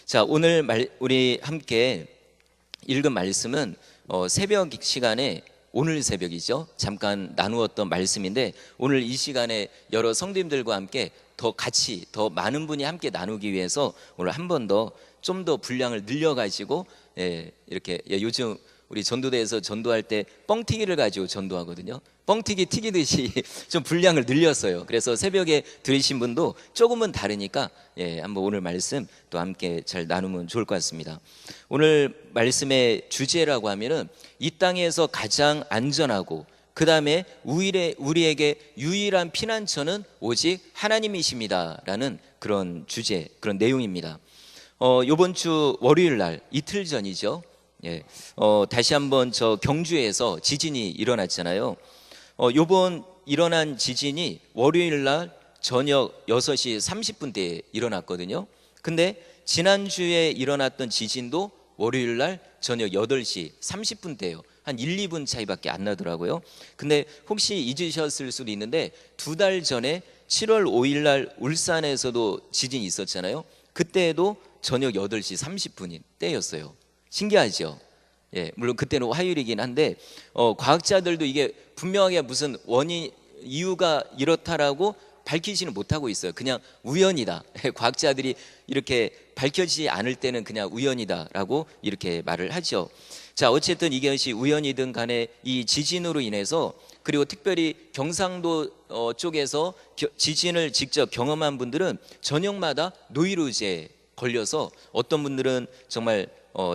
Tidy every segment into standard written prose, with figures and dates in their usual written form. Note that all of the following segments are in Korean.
자, 오늘 우리 함께 읽은 말씀은 새벽 시간에 오늘 새벽이죠. 잠깐 나누었던 말씀인데 오늘 이 시간에 여러 성도님들과 함께 더 많은 분이 함께 나누기 위해서 오늘 한 번 더 좀 더 분량을 늘려가지고 이렇게 요즘 우리 전도대에서 전도할 때 뻥튀기를 가지고 전도하거든요. 뻥튀기 튀기듯이 좀 분량을 늘렸어요. 그래서 새벽에 들으신 분도 조금은 다르니까 한번 오늘 말씀 또 함께 잘 나누면 좋을 것 같습니다. 오늘 말씀의 주제라고 하면은 이 땅에서 가장 안전하고 그 다음에 우리에게 유일한 피난처는 오직 하나님이십니다라는 그런 주제, 그런 내용입니다. 이번 주 월요일 날 이틀 전이죠. 다시 한번 저 경주에서 지진이 일어났잖아요. 요번 일어난 지진이 월요일 날 저녁 6시 30분대에 일어났거든요. 근데 지난주에 일어났던 지진도 월요일 날 저녁 8시 30분대예요. 한 1, 2분 차이밖에 안 나더라고요. 근데 혹시 잊으셨을 수도 있는데 2달 전에 7월 5일 날 울산에서도 지진이 있었잖아요. 그때도 저녁 8시 30분인 때였어요. 신기하죠? 물론 그때는 화요일이긴 한데 과학자들도 이게 분명하게 무슨 이유가 이렇다라고 밝히지는 못하고 있어요. 그냥 우연이다. 과학자들이 이렇게 밝혀지지 않을 때는 그냥 우연이다라고 이렇게 말을 하죠. 자, 어쨌든 이것이 우연이든 간에 이 지진으로 인해서, 그리고 특별히 경상도 쪽에서 지진을 직접 경험한 분들은 저녁마다 노이로제에 걸려서 어떤 분들은 정말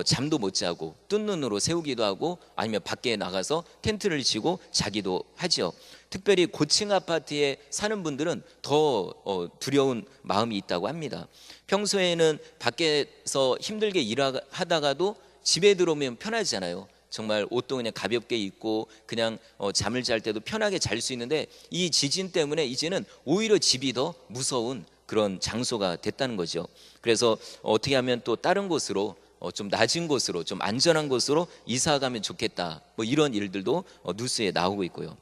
잠도 못 자고 뜬 눈으로 세우기도 하고 아니면 밖에 나가서 텐트를 치고 자기도 하죠. 특별히 고층 아파트에 사는 분들은 더 두려운 마음이 있다고 합니다. 평소에는 밖에서 힘들게 일하다가도 집에 들어오면 편하잖아요. 정말 옷도 그냥 가볍게 입고 그냥 잠을 잘 때도 편하게 잘 수 있는데 이 지진 때문에 이제는 오히려 집이 더 무서운 그런 장소가 됐다는 거죠. 그래서 어떻게 하면 또 다른 곳으로 좀 낮은 곳으로, 좀 안전한 곳으로 이사 가면 좋겠다, 뭐 이런 일들도 뉴스에 나오고 있고요.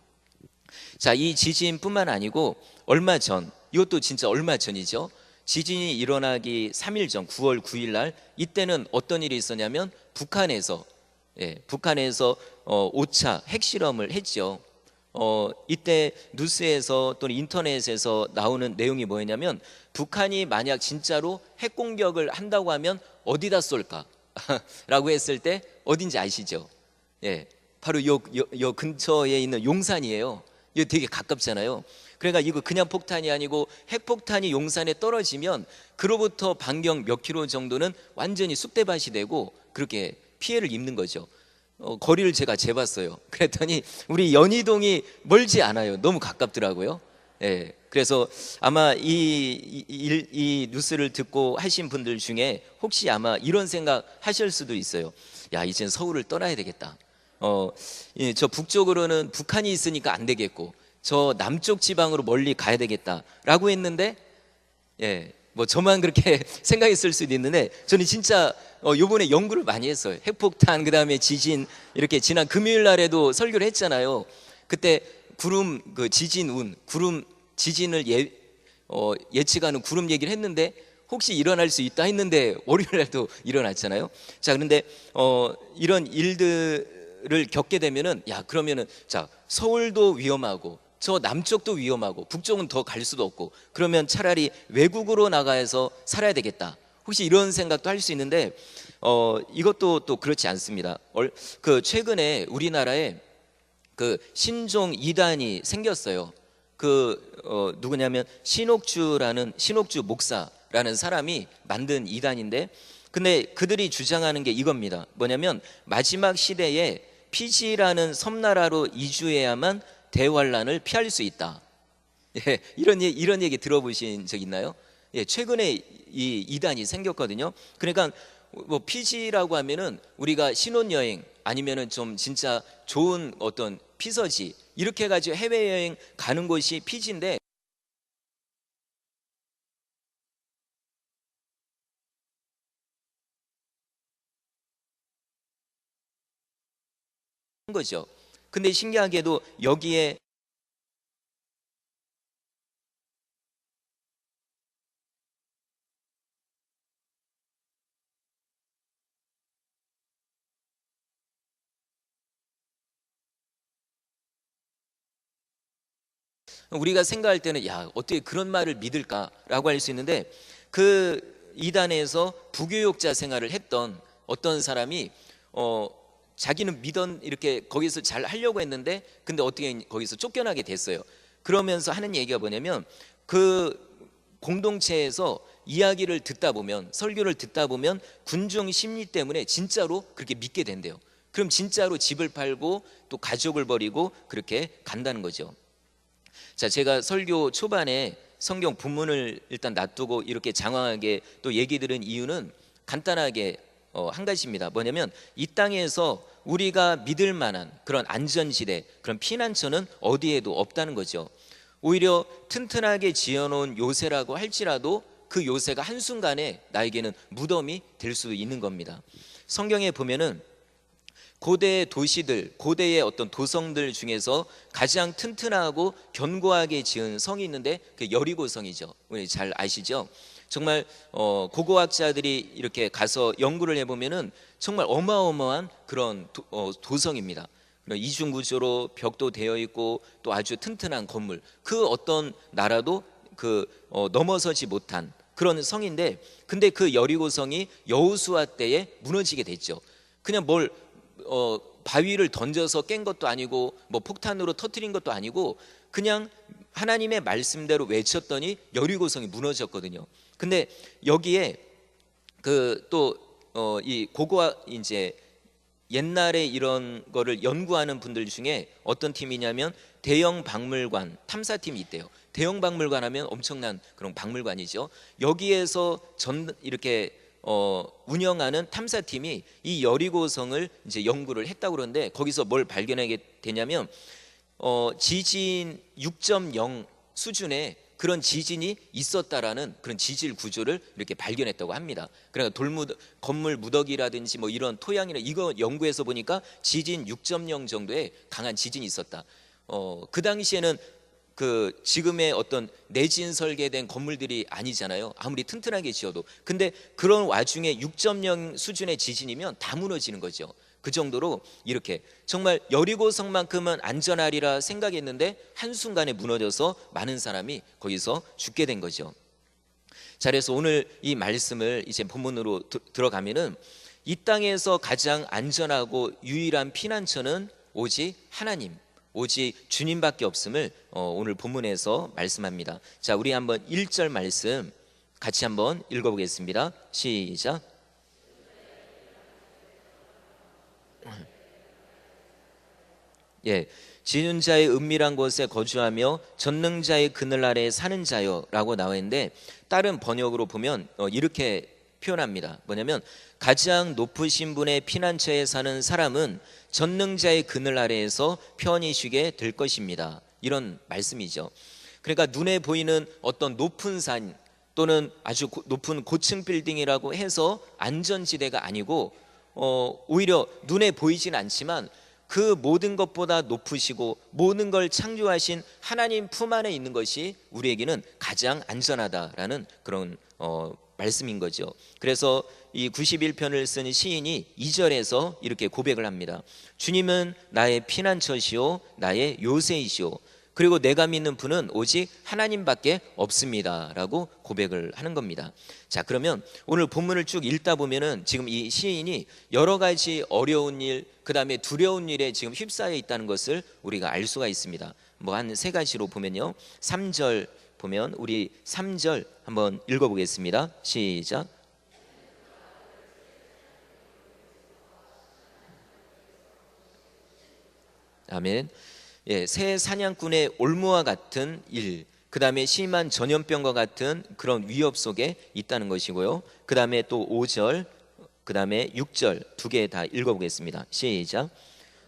자, 이 지진뿐만 아니고 얼마 전, 이것도 진짜 얼마 전이죠. 지진이 일어나기 3일 전 9월 9일 날, 이때는 어떤 일이 있었냐면 북한에서 5차 핵실험을 했죠. 이때 뉴스에서 또는 인터넷에서 나오는 내용이 뭐였냐면 북한이 만약 진짜로 핵 공격을 한다고 하면 어디다 쏠까? 라고 했을 때 어딘지 아시죠? 바로 요 근처에 있는 용산이에요. 이거 되게 가깝잖아요. 그러니까 이거 그냥 폭탄이 아니고 핵폭탄이 용산에 떨어지면 그로부터 반경 몇 킬로 정도는 완전히 쑥대밭이 되고 그렇게 피해를 입는 거죠. 거리를 제가 재봤어요. 그랬더니 우리 연희동이 멀지 않아요. 너무 가깝더라고요. 그래서 아마 이 뉴스를 듣고 하신 분들 중에 혹시 아마 이런 생각 하실 수도 있어요. 야, 이젠 서울을 떠나야 되겠다. 저 북쪽으로는 북한이 있으니까 안 되겠고 저 남쪽 지방으로 멀리 가야 되겠다라고 했는데 뭐 저만 그렇게 생각했을 수도 있는데 저는 진짜 요번에 연구를 많이 했어요. 핵폭탄, 그 다음에 지진, 이렇게 지난 금요일 날에도 설교를 했잖아요. 그때 지진을 예측하는 구름 얘기를 했는데 혹시 일어날 수 있다 했는데 월요일 날도 일어났잖아요. 자, 그런데 이런 일들을 겪게 되면은 그러면은 자, 서울도 위험하고 저 남쪽도 위험하고 북쪽은 더 갈 수도 없고 그러면 차라리 외국으로 나가서 살아야 되겠다. 혹시 이런 생각도 할 수 있는데 이것도 또 그렇지 않습니다. 최근에 우리나라에 신종 이단이 생겼어요. 누구냐면 신옥주 목사라는 사람이 만든 이단인데, 근데 그들이 주장하는 게 이겁니다. 뭐냐면 마지막 시대에 피지라는 섬나라로 이주해야만 대환란을 피할 수 있다. 이런 얘기 들어보신 적 있나요? 최근에 이 이단이 생겼거든요. 그러니까 뭐 피지라고 하면은 우리가 신혼여행 아니면은 좀 진짜 좋은 어떤 피서지 이렇게 해가지고 해외여행 가는 곳이 피지인데, 거죠. 근데 신기하게도 여기에 우리가 생각할 때는 야, 어떻게 그런 말을 믿을까라고 할 수 있는데, 그 이단에서 부교육자 생활을 했던 어떤 사람이 자기는 믿던 이렇게 거기서 잘 하려고 했는데 근데 어떻게 거기서 쫓겨나게 됐어요. 그러면서 하는 얘기가 뭐냐면, 그 공동체에서 이야기를 듣다 보면, 설교를 듣다 보면 군중 심리 때문에 진짜로 그렇게 믿게 된대요. 그럼 진짜로 집을 팔고 또 가족을 버리고 그렇게 간다는 거죠. 자, 제가 설교 초반에 성경 본문을 일단 놔두고 이렇게 장황하게 또 얘기 들은 이유는 간단하게 한 가지입니다. 뭐냐면, 이 땅에서 우리가 믿을 만한 그런 안전지대, 그런 피난처는 어디에도 없다는 거죠. 오히려 튼튼하게 지어놓은 요새라고 할지라도 그 요새가 한순간에 나에게는 무덤이 될 수 있는 겁니다. 성경에 보면은 고대의 도시들, 고대의 어떤 도성들 중에서 가장 튼튼하고 견고하게 지은 성이 있는데 그 여리고성이죠. 우리 잘 아시죠? 정말 고고학자들이 이렇게 가서 연구를 해보면은 정말 어마어마한 그런 도성입니다. 이중 구조로 벽도 되어 있고 또 아주 튼튼한 건물, 그 어떤 나라도 넘어서지 못한 그런 성인데, 근데 그 여리고성이 여호수아 때에 무너지게 됐죠. 그냥 바위를 던져서 깬 것도 아니고 뭐 폭탄으로 터뜨린 것도 아니고 그냥 하나님의 말씀대로 외쳤더니 여리고성이 무너졌거든요. 근데 여기에 이 고고학 이제 옛날에 이런 거를 연구하는 분들 중에 어떤 팀이냐면 대형 박물관 탐사팀이 있대요. 대형 박물관 하면 엄청난 그런 박물관이죠. 여기에서 이렇게 운영하는 탐사팀이 이 여리고성을 이제 연구를 했다고 그러는데, 거기서 뭘 발견하게 되냐면 지진 6.0 수준의 그런 지진이 있었다라는 그런 지질 구조를 이렇게 발견했다고 합니다. 그러니까 건물 무더기라든지 뭐 이런 토양이나 이거 연구해서 보니까 지진 6.0 정도의 강한 지진이 있었다. 그 당시에는 지금의 어떤 내진 설계된 건물들이 아니잖아요. 아무리 튼튼하게 지어도. 근데 그런 와중에 6.0 수준의 지진이면 다 무너지는 거죠. 그 정도로 이렇게 정말 여리고성만큼은 안전하리라 생각했는데 한순간에 무너져서 많은 사람이 거기서 죽게 된 거죠. 자, 그래서 오늘 이 말씀을 이제 본문으로 들어가면은, 이 땅에서 가장 안전하고 유일한 피난처는 오직 하나님, 오직 주님밖에 없음을 오늘 본문에서 말씀합니다. 자, 우리 한번 1절 말씀 같이 한번 읽어보겠습니다. 시작. 예, 지은 자의 은밀한 곳에 거주하며 전능자의 그늘 아래에 사는 자여라고 나와 있는데, 다른 번역으로 보면 이렇게 표현합니다. 뭐냐면, 가장 높으신 분의 피난처에 사는 사람은 전능자의 그늘 아래에서 편히 쉬게 될 것입니다. 이런 말씀이죠. 그러니까 눈에 보이는 어떤 높은 산 또는 아주 높은 고층 빌딩이라고 해서 안전지대가 아니고, 오히려 눈에 보이진 않지만 그 모든 것보다 높으시고 모든 걸 창조하신 하나님 품 안에 있는 것이 우리에게는 가장 안전하다라는 그런 말씀인 거죠. 그래서 이 91편을 쓴 시인이 2절에서 이렇게 고백을 합니다. 주님은 나의 피난처시오, 나의 요새이시오. 그리고 내가 믿는 분은 오직 하나님밖에 없습니다 라고 고백을 하는 겁니다. 자, 그러면 오늘 본문을 쭉 읽다 보면은 지금 이 시인이 여러 가지 어려운 일, 그 다음에 두려운 일에 지금 휩싸여 있다는 것을 우리가 알 수가 있습니다. 뭐 한 세 가지로 보면요, 3절 보면 우리 3절 한번 읽어보겠습니다. 시작. 아멘. 예, 새 사냥꾼의 올무와 같은 일, 그 다음에 심한 전염병과 같은 그런 위협 속에 있다는 것이고요. 그 다음에 또 5절, 그 다음에 6절 두 개 다 읽어보겠습니다. 시작.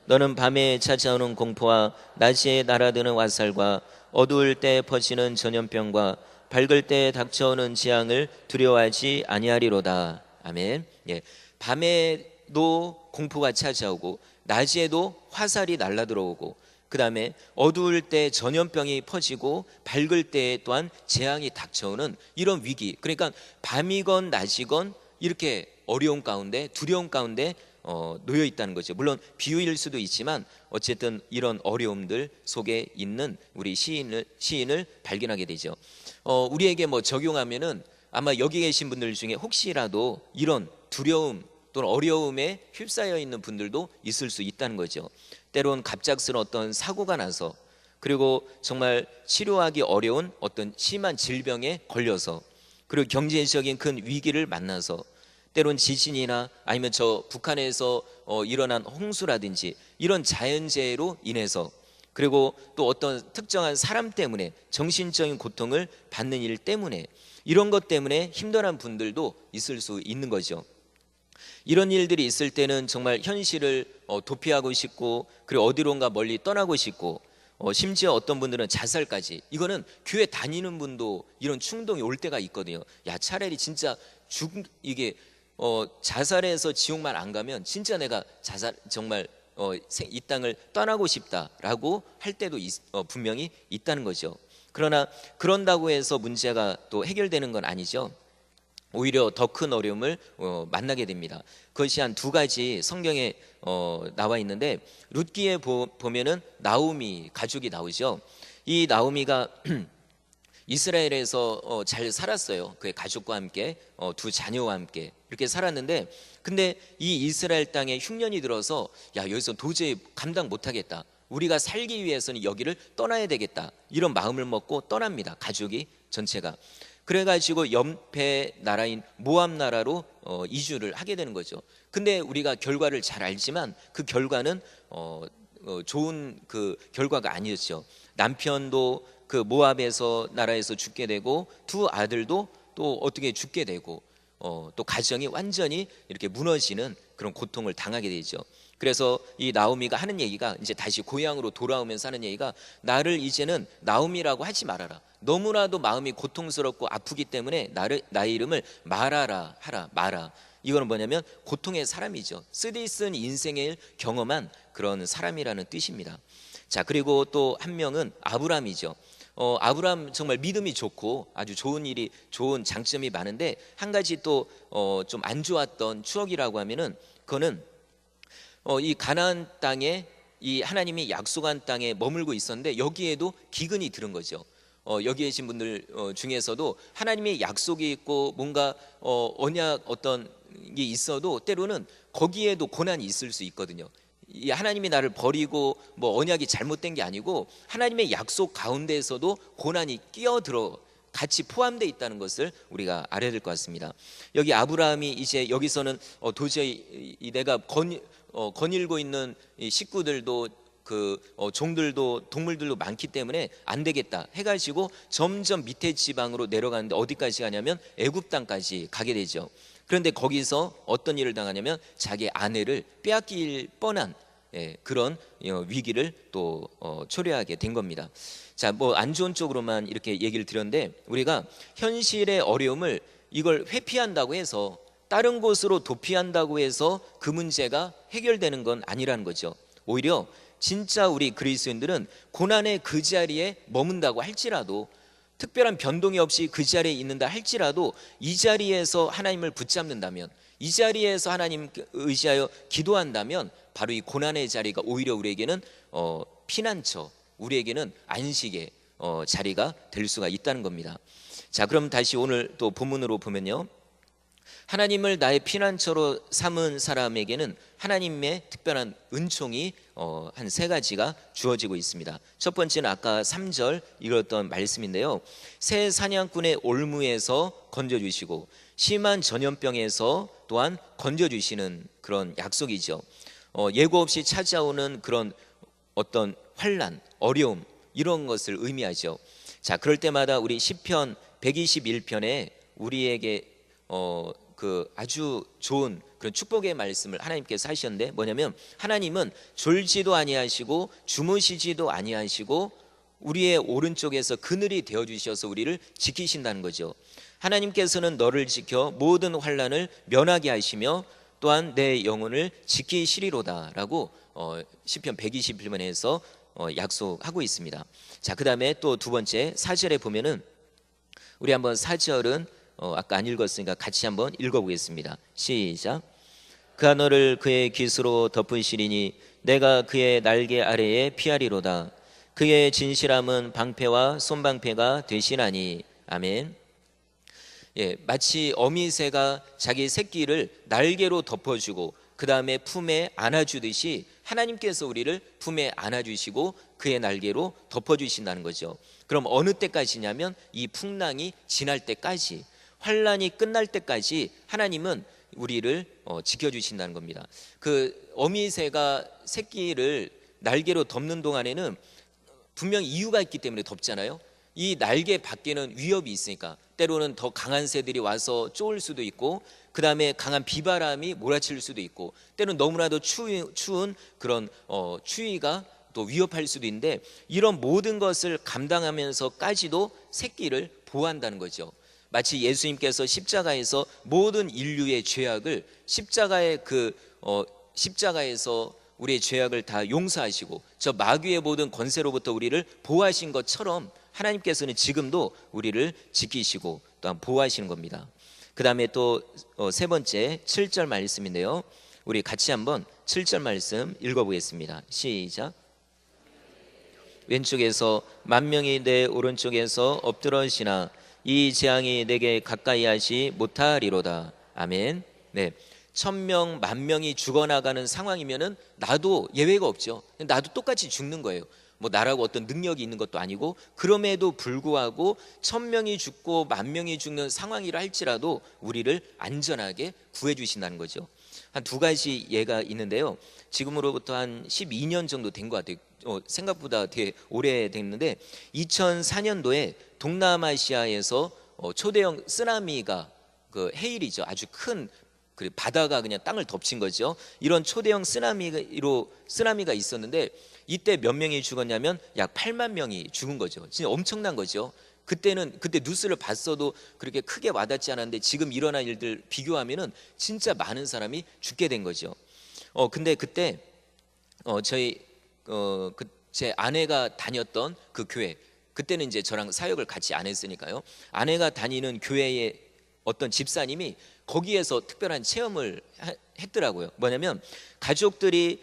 너는 밤에 찾아오는 공포와 낮에 날아드는 화살과 어두울 때 퍼지는 전염병과 밝을 때 닥쳐오는 재앙을 두려워하지 아니하리로다. 아멘. 예, 밤에도 공포가 찾아오고 낮에도 화살이 날아들어오고, 그 다음에 어두울 때 전염병이 퍼지고 밝을 때 또한 재앙이 닥쳐오는 이런 위기. 그러니까 밤이건 낮이건 이렇게 어려운 가운데, 두려운 가운데 놓여 있다는 거죠. 물론 비유일 수도 있지만 어쨌든 이런 어려움들 속에 있는 우리 시인을 발견하게 되죠. 우리에게 뭐 적용하면은 아마 여기 계신 분들 중에 혹시라도 이런 두려움 또는 어려움에 휩싸여 있는 분들도 있을 수 있다는 거죠. 때론 갑작스러운 어떤 사고가 나서, 그리고 정말 치료하기 어려운 어떤 심한 질병에 걸려서, 그리고 경제적인 큰 위기를 만나서, 때론 지진이나 아니면 저 북한에서 일어난 홍수라든지 이런 자연재해로 인해서, 그리고 또 어떤 특정한 사람 때문에 정신적인 고통을 받는 일 때문에, 이런 것 때문에 힘들어한 분들도 있을 수 있는 거죠. 이런 일들이 있을 때는 정말 현실을 도피하고 싶고, 그리고 어디론가 멀리 떠나고 싶고, 심지어 어떤 분들은 자살까지, 이거는 교회 다니는 분도 이런 충동이 올 때가 있거든요. 야, 차라리 진짜 이게 자살해서 지옥만 안 가면 진짜 내가 정말 이 땅을 떠나고 싶다라고 할 때도 분명히 있다는 거죠. 그러나 그런다고 해서 문제가 또 해결되는 건 아니죠. 오히려 더 큰 어려움을 만나게 됩니다. 그것이 한 두 가지 성경에 나와 있는데, 룻기에 보면은 나오미 가족이 나오죠. 이 나오미가 이스라엘에서 잘 살았어요. 그의 가족과 함께, 두 자녀와 함께 이렇게 살았는데, 근데 이 이스라엘 땅에 흉년이 들어서 야, 여기서 도저히 감당 못하겠다, 우리가 살기 위해서는 여기를 떠나야 되겠다, 이런 마음을 먹고 떠납니다. 가족이 전체가. 그래가지고 옆에 나라인 모압 나라로 이주를 하게 되는 거죠. 근데 우리가 결과를 잘 알지만 그 결과는 좋은 그 결과가 아니었죠. 남편도 그 모압에서 나라에서 죽게 되고, 두 아들도 또 어떻게 죽게 되고, 또 가정이 완전히 이렇게 무너지는 그런 고통을 당하게 되죠. 그래서 이 나오미가 하는 얘기가, 이제 다시 고향으로 돌아오면서 하는 얘기가, 나를 이제는 나오미라고 하지 말아라. 너무나도 마음이 고통스럽고 아프기 때문에 나의 이름을 마라라 하라. 마라, 이거는 뭐냐면 고통의 사람이죠. 쓰디쓴 인생을 경험한 그런 사람이라는 뜻입니다. 자, 그리고 또 한 명은 아브람이죠. 아브람 정말 믿음이 좋고 아주 좋은 장점이 많은데, 한 가지 또 좀 안 좋았던 추억이라고 하면은, 그거는 이 가나안 땅에, 이 하나님이 약속한 땅에 머물고 있었는데 여기에도 기근이 들은 거죠. 여기 계신 분들 중에서도 하나님의 약속이 있고 뭔가 언약 어떤 게 있어도 때로는 거기에도 고난이 있을 수 있거든요. 이 하나님이 나를 버리고 뭐 언약이 잘못된 게 아니고, 하나님의 약속 가운데에서도 고난이 끼어들어 같이 포함되어 있다는 것을 우리가 알아야 될 것 같습니다. 여기 아브라함이 이제 여기서는 도저히 내가 거닐고 있는 이 식구들도 종들도 동물들도 많기 때문에 안 되겠다 해가지고 점점 밑에 지방으로 내려가는데, 어디까지 가냐면 애굽 땅까지 가게 되죠. 그런데 거기서 어떤 일을 당하냐면 자기 아내를 빼앗길 뻔한 그런 위기를 또 초래하게 된 겁니다. 자, 뭐 안 좋은 쪽으로만 이렇게 얘기를 드렸는데, 우리가 현실의 어려움을 이걸 회피한다고 해서, 다른 곳으로 도피한다고 해서 그 문제가 해결되는 건 아니라는 거죠. 오히려 진짜 우리 그리스도인들은 고난의 그 자리에 머문다고 할지라도, 특별한 변동이 없이 그 자리에 있는다 할지라도, 이 자리에서 하나님을 붙잡는다면, 이 자리에서 하나님 의지하여 기도한다면, 바로 이 고난의 자리가 오히려 우리에게는 피난처, 우리에게는 안식의 자리가 될 수가 있다는 겁니다. 자, 그럼 다시 오늘 또 본문으로 보면요, 하나님을 나의 피난처로 삼은 사람에게는 하나님의 특별한 은총이 한 세 가지가 주어지고 있습니다. 첫 번째는 아까 3절 읽었던 말씀인데요, 새 사냥꾼의 올무에서 건져주시고 심한 전염병에서 또한 건져주시는 그런 약속이죠. 예고 없이 찾아오는 그런 어떤 환난, 어려움, 이런 것을 의미하죠. 자, 그럴 때마다 우리 시편 121편에 우리에게 그 아주 좋은 그런 축복의 말씀을 하나님께서 하셨는데, 뭐냐면 하나님은 졸지도 아니하시고 주무시지도 아니하시고 우리의 오른쪽에서 그늘이 되어 주셔서 우리를 지키신다는 거죠. 하나님께서는 너를 지켜 모든 환난을 면하게 하시며 또한 내 영혼을 지키시리로다라고 시편 121편에서 약속하고 있습니다. 자, 그다음에 또 두 번째 4절에 보면은, 우리 한번 4절은 아까 안 읽었으니까 같이 한번 읽어보겠습니다. 시작. 그 하늘을 그의 깃으로 덮으시리니 내가 그의 날개 아래에 피하리로다. 그의 진실함은 방패와 손방패가 되시나니. 아멘. 예, 마치 어미새가 자기 새끼를 날개로 덮어주고 그 다음에 품에 안아주듯이 하나님께서 우리를 품에 안아주시고 그의 날개로 덮어주신다는 거죠. 그럼 어느 때까지냐면 이 풍랑이 지날 때까지, 환란이 끝날 때까지 하나님은 우리를 지켜주신다는 겁니다. 그 어미새가 새끼를 날개로 덮는 동안에는 분명 이유가 있기 때문에 덮잖아요. 이 날개 밖에는 위협이 있으니까 때로는 더 강한 새들이 와서 쫓을 수도 있고 그 다음에 강한 비바람이 몰아칠 수도 있고 때로는 너무나도 추운 그런 추위가 또 위협할 수도 있는데 이런 모든 것을 감당하면서까지도 새끼를 보호한다는 거죠. 마치 예수님께서 십자가에서 모든 인류의 죄악을 십자가에서 우리의 죄악을 다 용서하시고 저 마귀의 모든 권세로부터 우리를 보호하신 것처럼 하나님께서는 지금도 우리를 지키시고 또한 보호하시는 겁니다. 그 다음에 또 세 번째 7절 말씀인데요, 우리 같이 한번 7절 말씀 읽어보겠습니다. 시작. 왼쪽에서 만명이 내 오른쪽에서 엎드러지나 이 재앙이 내게 가까이 하지 못하리로다. 아멘. 네, 1000명, 10,000명이 죽어나가는 상황이면은 나도 예외가 없죠. 나도 똑같이 죽는 거예요. 뭐 나라고 어떤 능력이 있는 것도 아니고 그럼에도 불구하고 1000명이 죽고 10,000명이 죽는 상황이라 할지라도 우리를 안전하게 구해 주신다는 거죠. 한 두 가지 예가 있는데요. 지금으로부터 한 12년 정도 된 것 같아요. 생각보다 되게 오래됐는데 2004년도에 동남아시아에서 초대형 쓰나미가 그 헤일이죠. 아주 큰 그 바다가 그냥 땅을 덮친 거죠. 이런 초대형 쓰나미가 있었는데 이때 몇 명이 죽었냐면 약 8만 명이 죽은 거죠. 진짜 엄청난 거죠. 그때 뉴스를 봤어도 그렇게 크게 와닿지 않았는데 지금 일어난 일들 비교하면은 진짜 많은 사람이 죽게 된 거죠. 근데 그때 제 아내가 다녔던 그 교회, 그때는 이제 저랑 사역을 같이 안 했으니까요. 아내가 다니는 교회의 어떤 집사님이 거기에서 특별한 체험을 했더라고요. 뭐냐면 가족들이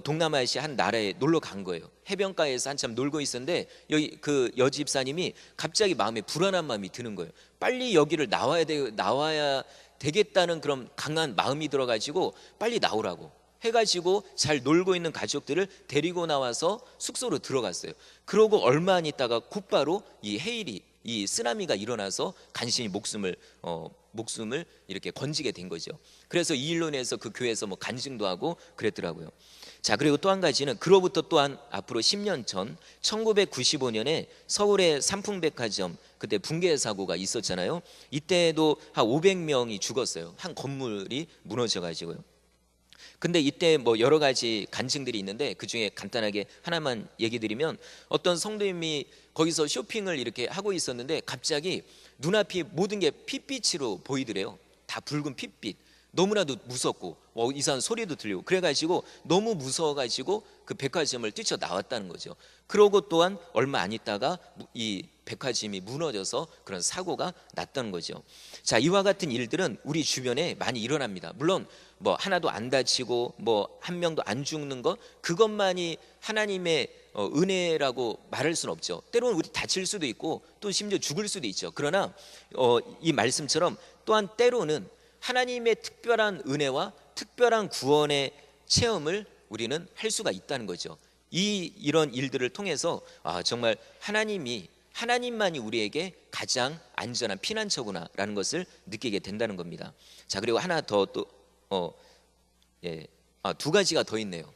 동남아시아 한 나라에 놀러 간 거예요. 해변가에서 한참 놀고 있었는데 여기 그 여집사님이 갑자기 마음에 불안한 마음이 드는 거예요. 빨리 여기를 나와야 되겠다는 그런 강한 마음이 들어가지고 빨리 나오라고 해가지고 잘 놀고 있는 가족들을 데리고 나와서 숙소로 들어갔어요. 그러고 얼마 안 있다가 곧바로 이 쓰나미가 일어나서 간신히 목숨을 이렇게 건지게 된 거죠. 그래서 이 일로 인해서 그 교회에서 뭐 간증도 하고 그랬더라고요. 자, 그리고 또 한 가지는 그로부터 또한 앞으로 10년 전 1995년에 서울의 삼풍백화점 그때 붕괴 사고가 있었잖아요. 이때도 한 500명이 죽었어요. 한 건물이 무너져 가지고요. 근데 이때 뭐 여러 가지 간증들이 있는데 그중에 간단하게 하나만 얘기 드리면 어떤 성도님이 거기서 쇼핑을 이렇게 하고 있었는데 갑자기 눈앞이 모든 게 핏빛으로 보이더래요. 다 붉은 핏빛. 너무나도 무섭고 이상한 소리도 들리고 그래가지고 너무 무서워가지고 그 백화점을 뛰쳐나왔다는 거죠. 그러고 또한 얼마 안 있다가 이 백화점이 무너져서 그런 사고가 났다는 거죠. 자, 이와 같은 일들은 우리 주변에 많이 일어납니다. 물론 뭐 하나도 안 다치고 뭐 한 명도 안 죽는 것 그것만이 하나님의 은혜라고 말할 수는 없죠. 때로는 우리 다칠 수도 있고 또 심지어 죽을 수도 있죠. 그러나 이 말씀처럼 또한 때로는 하나님의 특별한 은혜와 특별한 구원의 체험을 우리는 할 수가 있다는 거죠. 이런 일들을 통해서 정말 하나님만이 우리에게 가장 안전한 피난처구나라는 것을 느끼게 된다는 겁니다. 자, 그리고 하나 더 두 가지가 더 있네요.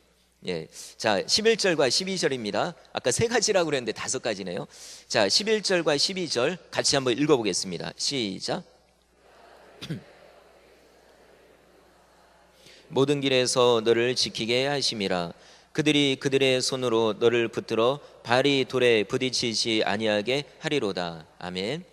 예, 자 11절과 12절입니다. 아까 세 가지라고 그랬는데 5가지네요. 자, 11절과 12절 같이 한번 읽어보겠습니다. 시작. 모든 길에서 너를 지키게 하심이라. 그들이 그들의 손으로 너를 붙들어 발이 돌에 부딪히지 아니하게 하리로다. 아멘.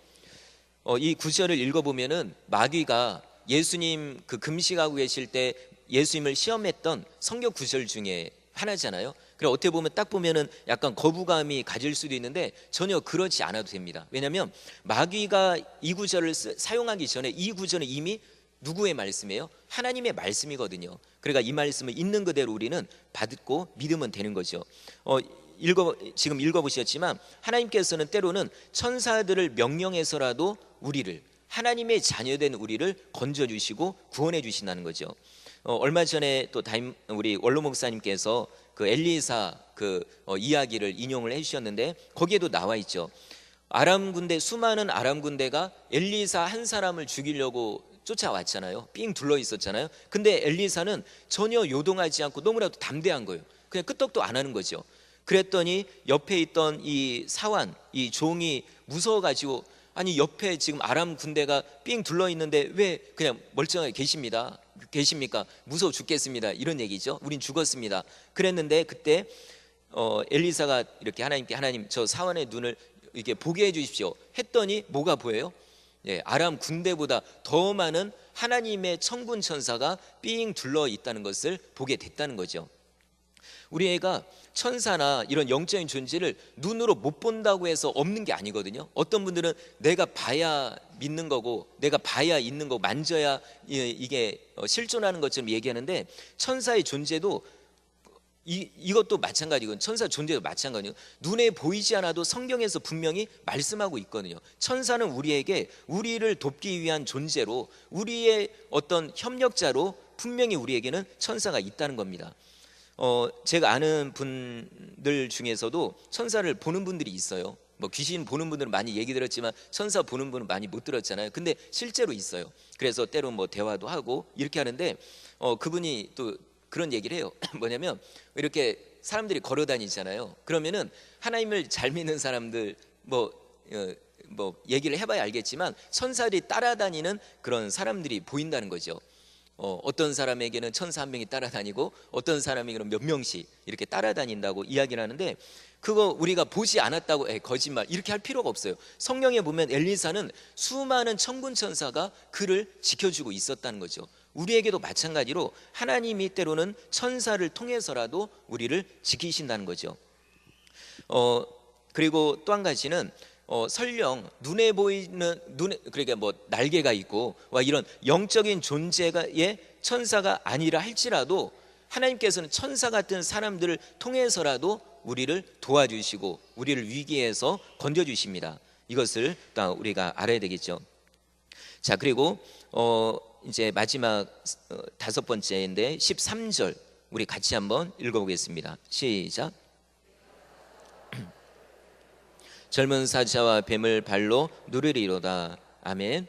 이 구절을 읽어보면은 마귀가 예수님 그 금식하고 계실 때 예수님을 시험했던 성경 구절 중에 하나잖아요. 그래서 어떻게 보면 딱 보면은 약간 거부감이 가질 수도 있는데 전혀 그렇지 않아도 됩니다. 왜냐하면 마귀가 이 구절을 사용하기 전에 이 구절은 이미 누구의 말씀이에요? 하나님의 말씀이거든요. 그러니까 이 말씀을 있는 그대로 우리는 받고 믿으면 되는 거죠. 지금 읽어보셨지만 하나님께서는 때로는 천사들을 명령해서라도 우리를, 하나님의 자녀된 우리를 건져주시고 구원해 주신다는 거죠. 얼마 전에 또 우리 원로 목사님께서 그 엘리사 이야기를 인용을 해주셨는데 거기에도 나와 있죠. 수많은 아람 군대가 엘리사 한 사람을 죽이려고 쫓아왔잖아요. 삥 둘러 있었잖아요. 근데 엘리사는 전혀 요동하지 않고 너무나도 담대한 거예요. 그냥 끄떡도 안 하는 거죠. 그랬더니 옆에 있던 이 사환, 이 종이 무서워가지고, 아니 옆에 지금 아람 군대가 삥 둘러 있는데 왜 그냥 멀쩡하게 계십니까? 무서워 죽겠습니다. 이런 얘기죠. 우린 죽었습니다. 그랬는데 그때 엘리사가 이렇게 하나님께, 하나님 저 사환의 눈을 이렇게 보게 해주십시오 했더니 뭐가 보여요? 아람 군대보다 더 많은 하나님의 천군 천사가 삥 둘러 있다는 것을 보게 됐다는 거죠. 우리 애가 천사나 이런 영적인 존재를 눈으로 못 본다고 해서 없는 게 아니거든요. 어떤 분들은 내가 봐야 믿는 거고, 내가 봐야 있는 거고, 만져야 이게 실존하는 것처럼 얘기하는데, 천사의 존재도 이것도 마찬가지고, 천사 존재도 마찬가지고, 눈에 보이지 않아도 성경에서 분명히 말씀하고 있거든요. 천사는 우리에게, 우리를 돕기 위한 존재로, 우리의 어떤 협력자로 분명히 우리에게는 천사가 있다는 겁니다. 제가 아는 분들 중에서도 천사를 보는 분들이 있어요. 뭐 귀신 보는 분들은 많이 얘기 들었지만 천사 보는 분은 많이 못 들었잖아요. 근데 실제로 있어요. 그래서 때로 뭐 대화도 하고 이렇게 하는데, 그분이 또 그런 얘기를 해요. 뭐냐면 이렇게 사람들이 걸어 다니잖아요. 그러면은 하나님을 잘 믿는 사람들 뭐 얘기를 해봐야 알겠지만 천사들이 따라다니는 그런 사람들이 보인다는 거죠. 어떤 사람에게는 천사 한 명이 따라다니고 어떤 사람에게는 몇 명씩 이렇게 따라다닌다고 이야기를 하는데, 그거 우리가 보지 않았다고 거짓말 이렇게 할 필요가 없어요. 성경에 보면 엘리사는 수많은 천군 천사가 그를 지켜주고 있었다는 거죠. 우리에게도 마찬가지로 하나님이 때로는 천사를 통해서라도 우리를 지키신다는 거죠. 그리고 또 한 가지는 설령 눈에 보이는 그러니까 뭐 날개가 있고 이런 영적인 존재의 천사가 아니라 할지라도 하나님께서는 천사 같은 사람들을 통해서라도 우리를 도와주시고 우리를 위기에서 건져주십니다. 이것을 우리가 알아야 되겠죠. 자, 그리고 이제 마지막 5번째인데 13절 우리 같이 한번 읽어보겠습니다. 시작. 젊은 사자와 뱀을 발로 누르리로다. 아멘.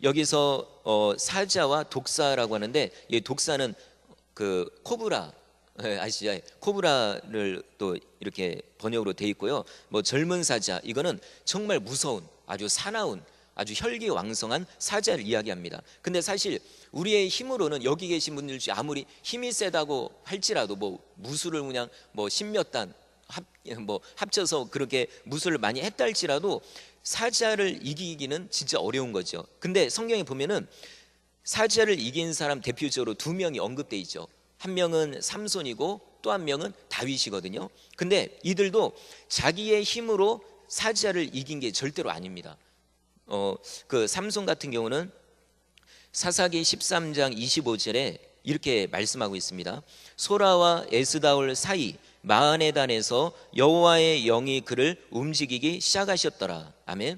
여기서 사자와 독사라고 하는데, 이 독사는 그 코브라 아시죠? 코브라를 또 이렇게 번역으로 돼 있고요. 뭐 젊은 사자, 이거는 정말 무서운, 아주 사나운, 아주 혈기왕성한 사자를 이야기합니다. 근데 사실 우리의 힘으로는 여기 계신 분들 중에 아무리 힘이 세다고 할지라도 뭐 무술을 그냥 뭐 십몇 단 합쳐서 그렇게 무술을 많이 했다 할지라도 사자를 이기기는 진짜 어려운 거죠. 근데 성경에 보면은 사자를 이긴 사람 대표적으로 2명이 언급돼 있죠. 한 명은 삼손이고 또 한 명은 다윗이거든요. 근데 이들도 자기의 힘으로 사자를 이긴 게 절대로 아닙니다. 그 삼손 같은 경우는 사사기 13장 25절에 이렇게 말씀하고 있습니다. 소라와 에스다올 사이 마하네단에서 여호와의 영이 그를 움직이기 시작하셨더라. 아멘.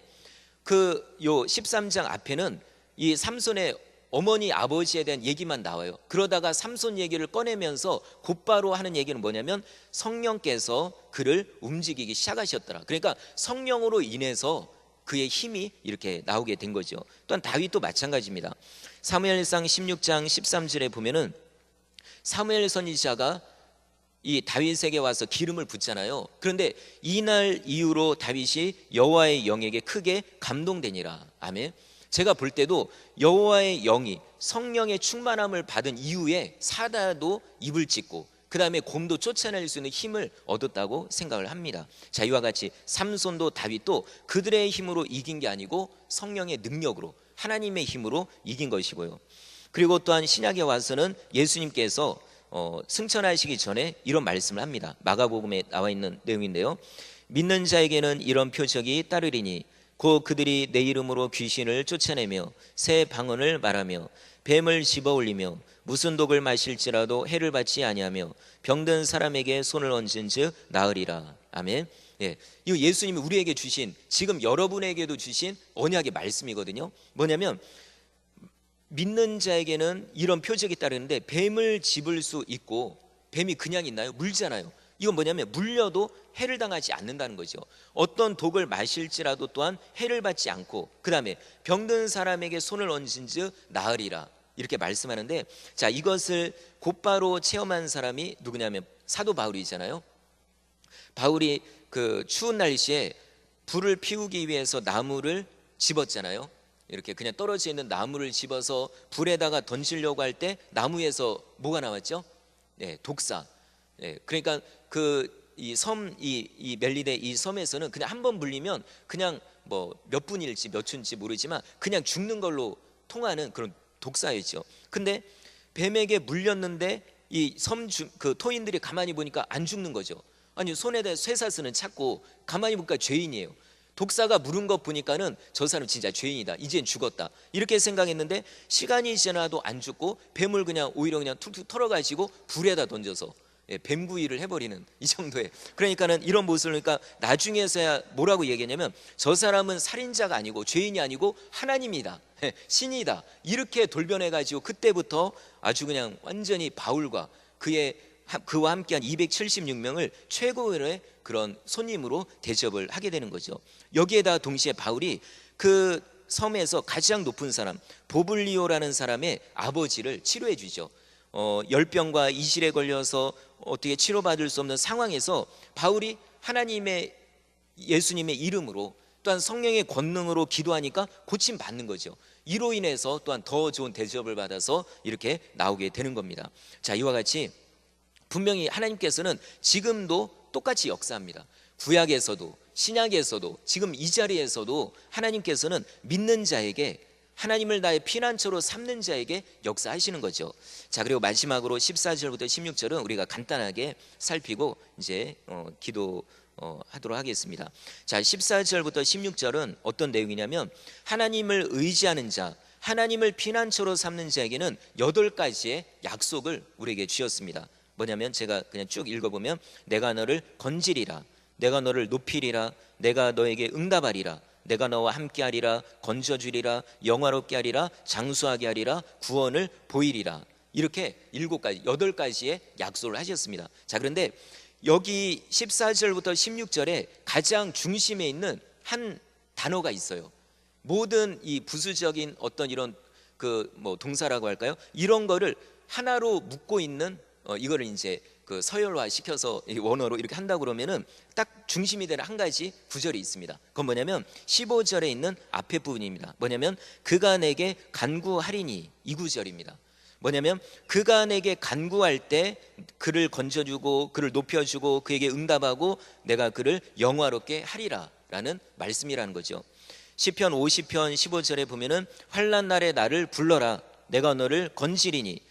요 13장 앞에는 이 삼손의 어머니 아버지에 대한 얘기만 나와요. 그러다가 삼손 얘기를 꺼내면서 곧바로 하는 얘기는 뭐냐면 성령께서 그를 움직이기 시작하셨더라. 그러니까 성령으로 인해서 그의 힘이 이렇게 나오게 된 거죠. 또한 다윗도 마찬가지입니다. 사무엘상 16장 13절에 보면은 사무엘 선지자가 이 다윗에게 와서 기름을 붓잖아요. 그런데 이날 이후로 다윗이 여호와의 영에게 크게 감동되니라. 아멘. 제가 볼 때도 여호와의 영이 성령의 충만함을 받은 이후에 사다도 입을 찢고 그 다음에 곰도 쫓아낼 수 있는 힘을 얻었다고 생각을 합니다. 자, 이와 같이 삼손도 다윗도 그들의 힘으로 이긴 게 아니고 성령의 능력으로, 하나님의 힘으로 이긴 것이고요. 그리고 또한 신약에 와서는 예수님께서 승천하시기 전에 이런 말씀을 합니다. 마가복음에 나와 있는 내용인데요. 믿는 자에게는 이런 표적이 따르리니 곧 그들이 내 이름으로 귀신을 쫓아내며 새 방언을 말하며 뱀을 집어올리며 무슨 독을 마실지라도 해를 받지 아니하며 병든 사람에게 손을 얹은즉 나으리라. 아멘. 예, 이 예수님이 우리에게 주신, 지금 여러분에게도 주신 언약의 말씀이거든요. 뭐냐면 믿는 자에게는 이런 표적이 따르는데, 뱀을 집을 수 있고, 뱀이 그냥 있나요? 물잖아요. 이건 뭐냐면 물려도 해를 당하지 않는다는 거죠. 어떤 독을 마실지라도 또한 해를 받지 않고, 그 다음에 병든 사람에게 손을 얹은즉 나으리라, 이렇게 말씀하는데, 자, 이것을 곧바로 체험한 사람이 누구냐면 사도 바울이잖아요. 바울이 그 추운 날씨에 불을 피우기 위해서 나무를 집었잖아요. 이렇게 그냥 떨어져 있는 나무를 집어서 불에다가 던지려고 할 때 나무에서 뭐가 나왔죠? 네, 독사. 네, 그러니까 이 멜리데 이 섬에서는 그냥 한 번 물리면 그냥 뭐 몇 분일지 몇 초인지 모르지만 그냥 죽는 걸로 통하는 그런 독사였죠. 근데 뱀에게 물렸는데 이 그 토인들이 가만히 보니까 안 죽는 거죠. 아니, 손에다 쇠사슬은 찾고 가만히 보니까 죄인이에요. 독사가 물은 것 보니까는 저 사람 진짜 죄인이다, 이젠 죽었다, 이렇게 생각했는데 시간이 지나도 안 죽고 뱀을 그냥 오히려 그냥 툭툭 털어가지고 불에다 던져서 뱀구이를 해버리는 이 정도의, 그러니까는 이런 모습을, 그러니까 나중에서야 뭐라고 얘기했냐면 저 사람은 살인자가 아니고 죄인이 아니고 하나님이다, 신이다, 이렇게 돌변해가지고 그때부터 아주 그냥 완전히 바울과 그와 함께한 276명을 최고의 그런 손님으로 대접을 하게 되는 거죠. 여기에다 동시에 바울이 그 섬에서 가장 높은 사람 보블리오라는 사람의 아버지를 치료해 주죠. 열병과 이실에 걸려서 어떻게 치료받을 수 없는 상황에서 바울이 하나님의, 예수님의 이름으로 또한 성령의 권능으로 기도하니까 고침 받는 거죠. 이로 인해서 또한 더 좋은 대접을 받아서 이렇게 나오게 되는 겁니다. 자, 이와 같이 분명히 하나님께서는 지금도 똑같이 역사합니다. 구약에서도 신약에서도 지금 이 자리에서도 하나님께서는 믿는 자에게, 하나님을 나의 피난처로 삼는 자에게 역사하시는 거죠. 자, 그리고 마지막으로 14절부터 16절은 우리가 간단하게 살피고 이제 기도하도록 하겠습니다. 자, 14절부터 16절은 어떤 내용이냐면 하나님을 의지하는 자, 하나님을 피난처로 삼는 자에게는 8가지의 약속을 우리에게 주셨습니다. 뭐냐면 제가 그냥 쭉 읽어보면 내가 너를 건지리라, 내가 너를 높이리라, 내가 너에게 응답하리라, 내가 너와 함께하리라, 건져주리라, 영화롭게 하리라, 장수하게 하리라, 구원을 보이리라, 이렇게 7가지, 8가지의 약속을 하셨습니다. 자, 그런데 여기 14절부터 16절에 가장 중심에 있는 한 단어가 있어요. 모든 이 부수적인 어떤 이런 동사라고 할까요? 이런 거를 하나로 묶고 있는 이거를 이제 그 서열화 시켜서 원어로 이렇게 한다 그러면은 딱 중심이 되는 한 가지 구절이 있습니다. 그건 뭐냐면 15절에 있는 앞에 부분입니다. 뭐냐면 그가 내게 간구하리니, 이 구절입니다. 뭐냐면 그가 내게 간구할 때 그를 건져주고 그를 높여주고 그에게 응답하고 내가 그를 영화롭게 하리라 라는 말씀이라는 거죠. 시편 50편 15절에 보면은 환난 날에 나를 불러라, 내가 너를 건지리니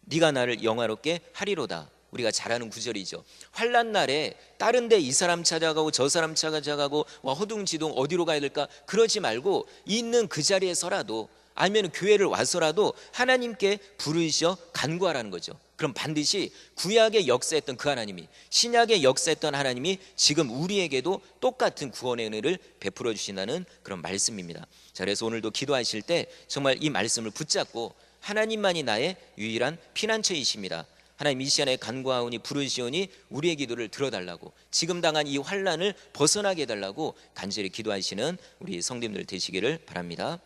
네가 나를 영화롭게 하리로다. 우리가 잘 아는 구절이죠. 환난 날에 다른 데 이 사람 찾아가고 저 사람 찾아가고 허둥지둥 어디로 가야 될까 그러지 말고 있는 그 자리에서라도, 아니면 교회를 와서라도 하나님께 부르셔 간구하라는 거죠. 그럼 반드시 구약의 역사했던 그 하나님이, 신약의 역사했던 하나님이 지금 우리에게도 똑같은 구원의 은혜를 베풀어 주신다는 그런 말씀입니다. 자, 그래서 오늘도 기도하실 때 정말 이 말씀을 붙잡고 하나님만이 나의 유일한 피난처이십니다. 하나님, 이 시간에 간구하오니 부르시오니 우리의 기도를 들어달라고, 지금 당한 이 환난을 벗어나게 해달라고 간절히 기도하시는 우리 성도님들 되시기를 바랍니다.